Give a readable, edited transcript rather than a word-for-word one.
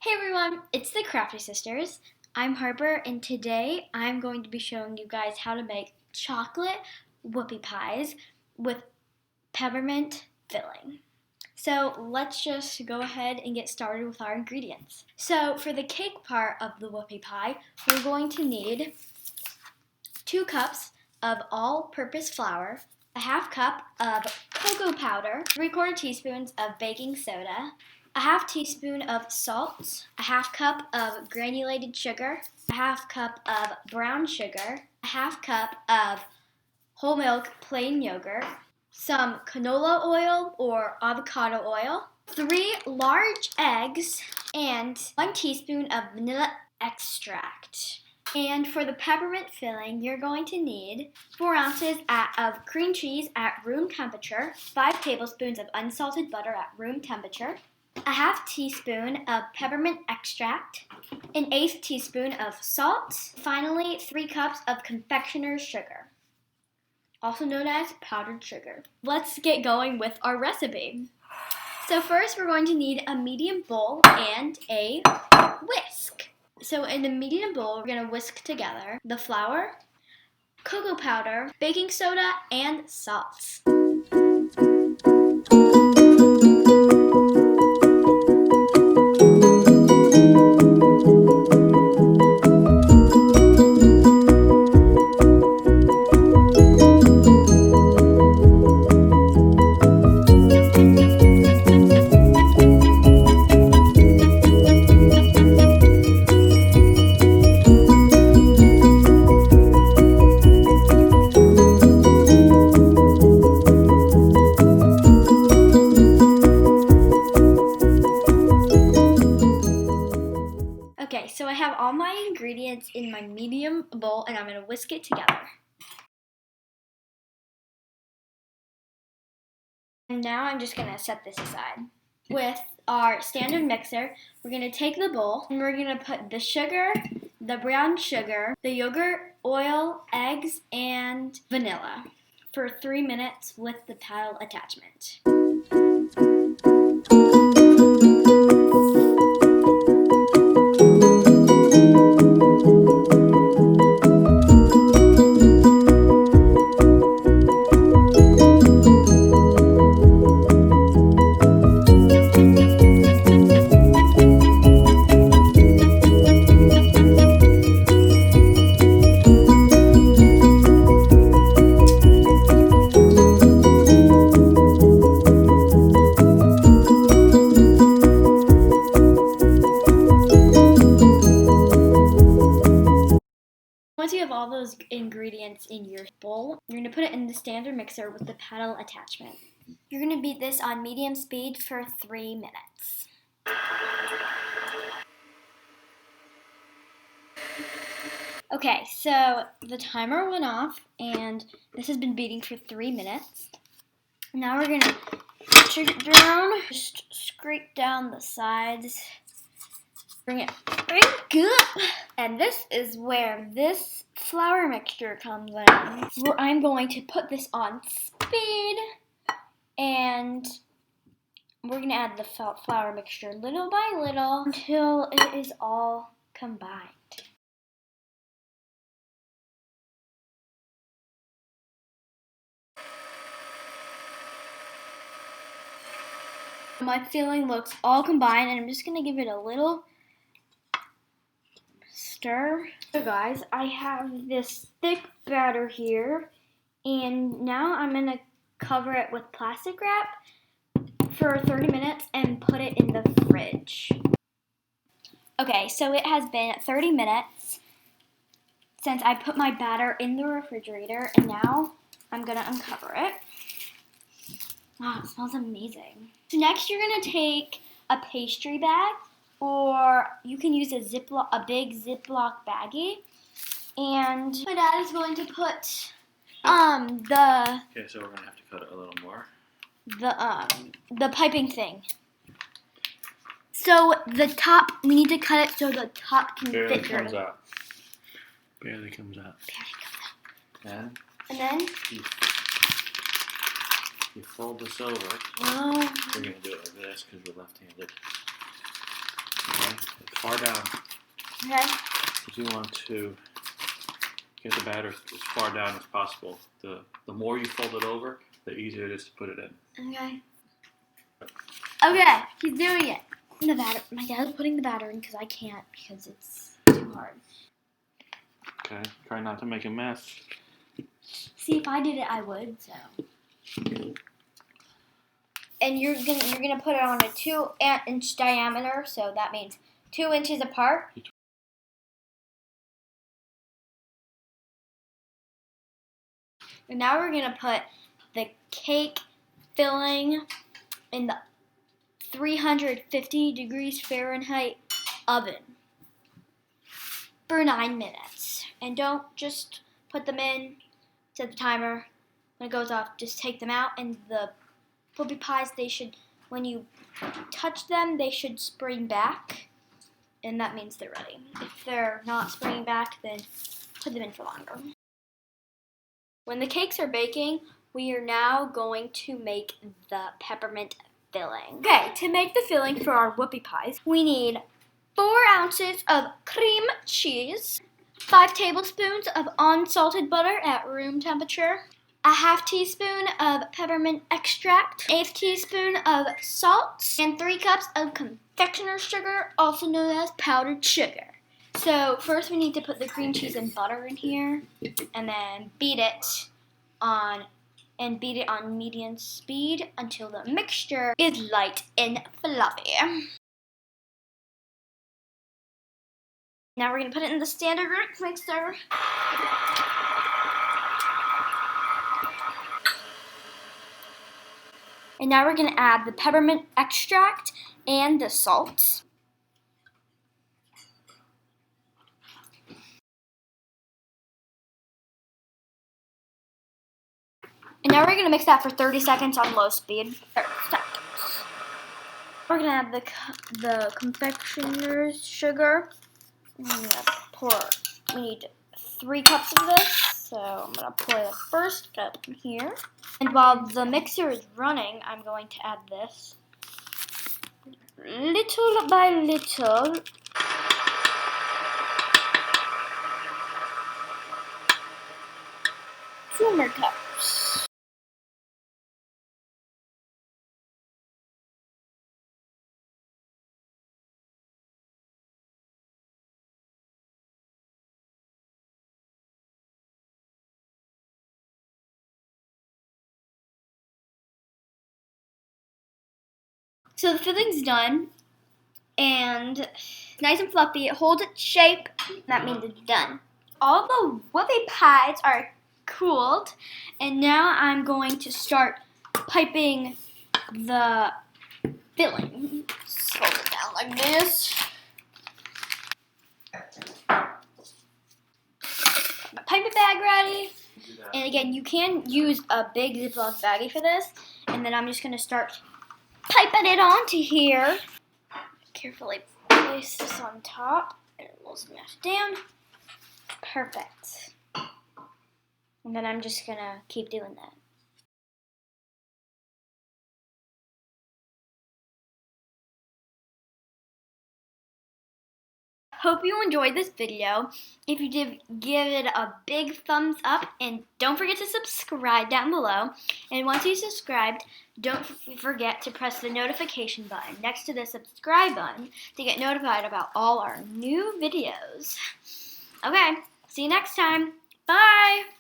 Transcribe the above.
Hey everyone, it's the Crafty Sisters. I'm Harper, and today I'm going to be showing you guys how to make chocolate whoopie pies with peppermint filling. So let's just go ahead and get started with our ingredients. So for the cake part of the whoopie pie, we're going to need 2 cups of all-purpose flour, a half cup of cocoa powder, 3/4 teaspoons of baking soda, a half teaspoon of salt, a half cup of granulated sugar, a half cup of brown sugar, a half cup of whole milk plain yogurt, some canola oil or avocado oil, 3 large eggs, and 1 teaspoon of vanilla extract. And for the peppermint filling, you're going to need 4 ounces of cream cheese at room temperature, 5 tablespoons of unsalted butter at room temperature, a half teaspoon of peppermint extract, an 1/8 teaspoon of salt, finally 3 cups of confectioner's sugar, also known as powdered sugar. Let's get going with our recipe. So first we're going to need a medium bowl and a whisk. So in the medium bowl, we're going to whisk together the flour, cocoa powder, baking soda, and salt. Okay, so I have all my ingredients in my medium bowl and I'm going to whisk it together. And now I'm just going to set this aside. With our standard mixer, we're going to take the bowl and we're going to put the sugar, the brown sugar, the yogurt, oil, eggs, and vanilla for 3 minutes with the paddle attachment. Once you have all those ingredients in your bowl, you're going to put it in the standard mixer with the paddle attachment. You're going to beat this on medium speed for 3 minutes. Okay, so the timer went off and this has been beating for 3 minutes. Now we're going to shake it down, just scrape down the sides. Bring it up. And this is where this flour mixture comes in. Where I'm going to put this on speed and we're going to add the flour mixture little by little until it is all combined. My filling looks all combined and I'm just going to give it a little stir. So guys, I have this thick batter here and now I'm going to cover it with plastic wrap for 30 minutes and put it in the fridge. Okay, so it has been 30 minutes since I put my batter in the refrigerator and now I'm going to uncover it. Wow, it smells amazing. So next you're going to take a pastry bag, or you can use a big Ziploc baggie, and my dad is going to put Okay, so we're gonna have to cut it a little more. The piping thing. So the top, we need to cut it so the top can Barely fit through. comes out. Barely comes out. And then you fold this over. oh, We're gonna do it like this because we're left-handed. Okay. far down. Okay. Because you want to get the batter as far down as possible. The more you fold it over, the easier it is to put it in. Okay. Okay, he's doing it. The batter. My dad's putting the batter in because I can't because it's too hard. Okay. Try not to make a mess. See, if I did it, I would. So. And you're gonna put it on a 2-inch diameter, so that means 2 inches apart. And now we're gonna put the cake filling in the 350 degrees Fahrenheit oven for 9 minutes. And don't just put them in, set the timer. When it goes off, just take them out. And the whoopie pies, they should, when you touch them, they should spring back. And that means they're ready. If they're not springing back, then put them in for longer. When the cakes are baking, we are now going to make the peppermint filling. Okay, to make the filling for our whoopie pies, we need 4 ounces of cream cheese, 5 tablespoons of unsalted butter at room temperature, a half teaspoon of peppermint extract, 1/8 teaspoon of salt, and 3 cups of confectioner's sugar, also known as powdered sugar. So first we need to put the cream cheese and butter in here, and then beat it on medium speed until the mixture is light and fluffy. Now we're going to put it in the standard mixer. And now we're going to add the peppermint extract and the salt. And now we're going to mix that for 30 seconds on low speed. 30 seconds. We're going to add the confectioner's sugar. I'm going to pour, we need 3 cups of this. So I'm going to pour the first cup in here. And while the mixer is running, I'm going to add this. Little by little. 2 more cups. So the filling's done, and nice and fluffy. It holds its shape. That means it's done. All the whoopie pies are cooled, and now I'm going to start piping the filling. Just hold it down like this. My piping bag ready. And again, you can use a big Ziploc baggie for this. And then I'm just going to start piping it onto here. Carefully place this on top, and it will smash down. Perfect. And then I'm just going to keep doing that. Hope you enjoyed this video. If you did, give it a big thumbs up, and don't forget to subscribe down below. And once you subscribed, don't forget to press the notification button next to the subscribe button to get notified about all our new videos. Okay, see you next time. Bye!